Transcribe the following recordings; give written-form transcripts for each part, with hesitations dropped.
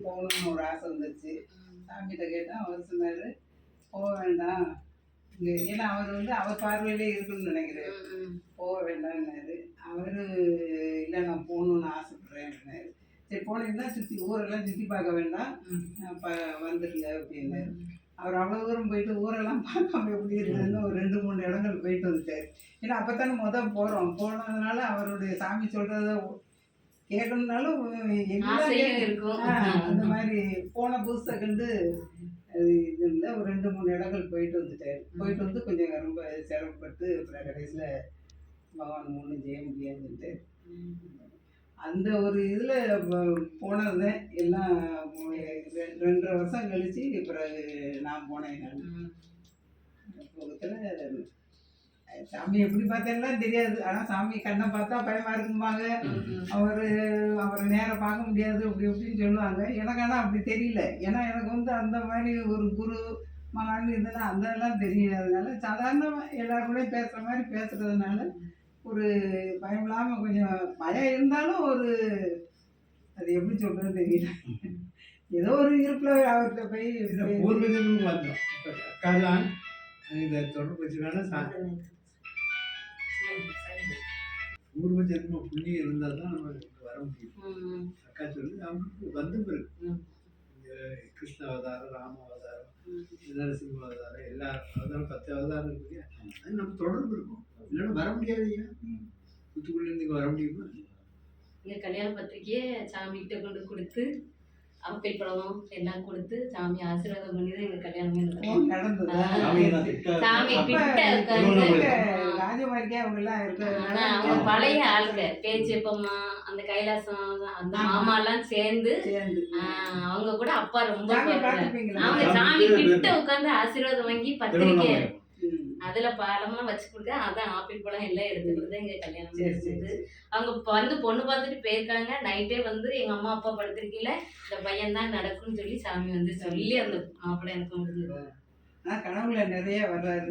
போகணும்னு ஒரு ஆசை வந்துச்சு. சாமிகிட்ட கேட்டேன். அவர் சொன்னார் போக வேண்டாம் இங்கே, ஏன்னா அவர் வந்து அவர் பார்வையிலே இருக்குன்னு நினைக்கிறேன். போக வேண்டாம்னாரு. அவர் இல்லை நான் போகணுன்னு ஆசைப்பட்றேன் அப்படின்னாரு. சரி போனீங்கன்னா ஊரெல்லாம் சுற்றி பார்க்க வேண்டாம், வந்துடுங்க அப்படின்னாரு. அவர் அவ்வளோ தூரம் போயிட்டு ஊரெல்லாம் பார்க்காம எப்படி இருக்குதுன்னு ஒரு 2-3 இடங்கள் போயிட்டு வந்துட்டார். ஏன்னா அப்போ தானே போகிறோம். போனதுனால அவருடைய சாமி சொல்கிறத கேட்கணுன்னாலும் இருக்கும். அந்த மாதிரி போன புதுசை கண்டு அது இது இல்லை, ஒரு 2-3 இடங்கள் போயிட்டு வந்துட்டார். போயிட்டு வந்து கொஞ்சம் ரொம்ப சிரமப்பட்டு அப்புறம் கடைசியில் பகவான் ஒன்றும் செய்ய முடியாதுன்ட்டு அந்த ஒரு இதில் போனது எல்லாம் 2.5 வருஷம் கழிச்சு பிறகு நான் போனேன். போகத்தில் சாமி எப்படி பார்த்தேன்னா தெரியாது. ஆனால் சாமி கண்ணை பார்த்தா பயமாக இருக்கும்பாங்க. அவரை நேரம் பார்க்க முடியாது அப்படி இப்படின்னு சொல்லுவாங்க. எனக்கு ஆனால் அப்படி தெரியல. ஏன்னா எனக்கு வந்து அந்த மாதிரி ஒரு குரு மகான் இதெல்லாம் அதெல்லாம் தெரியாததுனால சாதாரணமாக எல்லாருக்கூடையும் பேசுகிற மாதிரி பேசுகிறதுனால ஒரு பயம் இல்லாமல், கொஞ்சம் பயம் இருந்தாலும் ஒரு அது எப்படி சொல்கிறதுன்னு தெரியல. ஏதோ ஒரு இருப்பில் அவர்கிட்ட போய் பூர்வஜன்மம் வந்தோம். அக்காதான் இதை தொடர்பு வச்சுக்கான பூர்வ ஜென்ம புண்ணியம் இருந்தால் தான் நமக்கு வர முடியும். அக்கா சொல்லி அவங்களுக்கு வந்த பிறகு கிருஷ்ண அவதாரம், ராம அவதாரம், நரசிம்ம அவதாரம், எல்லா அவதாரம் 10 அவதாரம் இருக்கு. அது நம்ம தொடர்பு இருக்கும். இல்லைன்னா வர முடியாதுங்க. தூத்துக்குடியிலேருந்து வர முடியுமா? எங்கள் கல்யாண பத்திரிக்கையே சாமிகிட்ட கொண்டு கொடுத்து ஆப்பிள் பழம் எல்லாம் கொடுத்து சாமி ஆசீர்வாதம் பண்ணி தான் எங்கள் கல்யாணமே நடந்தது. சாமி கிட்ட அவங்க பழைய ஆளுங்க பேச்சப்பம்மா, அந்த கைலாசம், அந்த மாமாலாம் சேர்ந்து அவங்க கூட அப்பா ரொம்ப அவங்க சாமி கிட்ட உட்காந்து ஆசீர்வாதம் வாங்கி பத்திரிக்கை அதுல பழம்லாம் வச்சு கொடுக்க, அதான் ஆப்பிள் பழம் எல்லாம் எடுத்து கொடுத்து எங்க கல்யாணம் முடிச்சது. அவங்க வந்து பொண்ணு பார்த்துட்டு போயிருக்காங்க. நைட்டே வந்து எங்க அம்மா அப்பா படுத்திருக்கீல இந்த பையன் தான் நடக்கும்னு சொல்லி சாமி வந்து சொல்லி அந்த மாப்பிள்ளை எனக்கு முடிஞ்சது. கனவுல நிறைய வர்றாரு.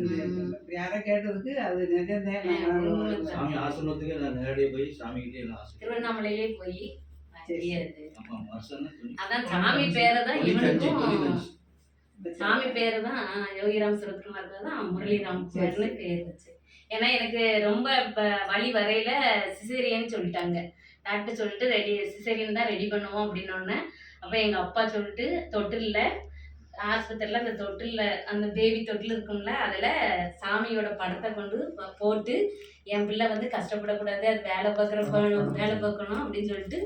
யாரை கேட்டதுக்கு அது திருவண்ணாமலையிலே போய் அதான் சாமி பேரதான் இவனுக்கும் சாமி பேரு தான் யோகிராம் சுரத்குமார் தான் முரளிராம்குமார்னு பேர் வச்சு. ஏன்னா எனக்கு ரொம்ப வலி வரையில சிசேரியன்னு சொல்லிட்டாங்க. டாக்டர் சொல்லிட்டு சிசேரியன் தான் ரெடி பண்ணுவோம் அப்படின்னோடனே அப்போ எங்கள் அப்பா சொல்லிட்டு தொட்டிலில் ஆஸ்பத்திரியில் அந்த தொட்டிலில் அந்த பேபி தொட்டில் இருக்கும்ல அதில் சாமியோட படத்தை கொண்டு போட்டு என் பிள்ளை வந்து கஷ்டப்படக்கூடாது, அது வேலை பார்க்கணும் அப்படின்னு சொல்லிட்டு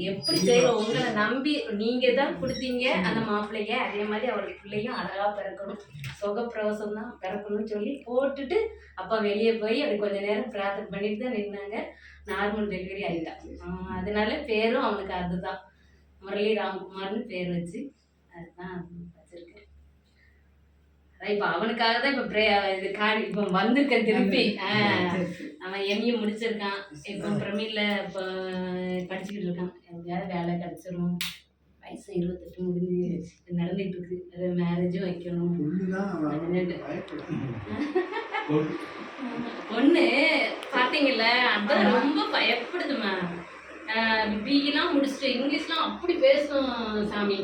எப்படி செய்யணும் உங்களை நம்பி நீங்கள் தான் கொடுத்தீங்க அந்த மாப்பிள்ளைய, அதே மாதிரி அவருடைய பிள்ளையும் அழகாக பிறக்கணும், சுகப்பிரவசம் தான் பிறக்கணும்னு சொல்லி போட்டுட்டு அப்பா வெளியே போய் அப்படி கொஞ்சம் நேரம் பிரார்த்தனை பண்ணிட்டு தான் நின்னாங்க. நார்மல் டெலிவரி ஆகிட்டான். அதனால பேரும் அவனுக்கு அதுதான் முரளிராம்குமார்னு பேர் வச்சு அதுதான் வச்சிருக்கேன். அதான் இப்போ அவனுக்காக தான் இப்போ இப்போ வந்திருக்கேன் திருப்பி. அவன் எம்ஏ முடிச்சிருக்கான். இப்போ பிரமிழில் இப்போ படிச்சுக்கிட்டு இருக்கான். எங்கேயாவது வேலை கிடச்சிரும். வயசு 28 முடிஞ்சு நடந்துகிட்டு இருக்கு. அது மேரேஜும் வைக்கணும். பொண்ணு பார்த்தீங்கல்ல அதான் ரொம்ப பயப்படுதுமா. பிஇலாம் முடிச்சுட்டு இங்கிலீஷ்லாம் அப்படி பேசும் சாமி.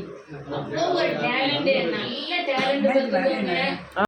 அவ்வளோ ஒரு டேலண்ட், நல்ல டேலண்ட்.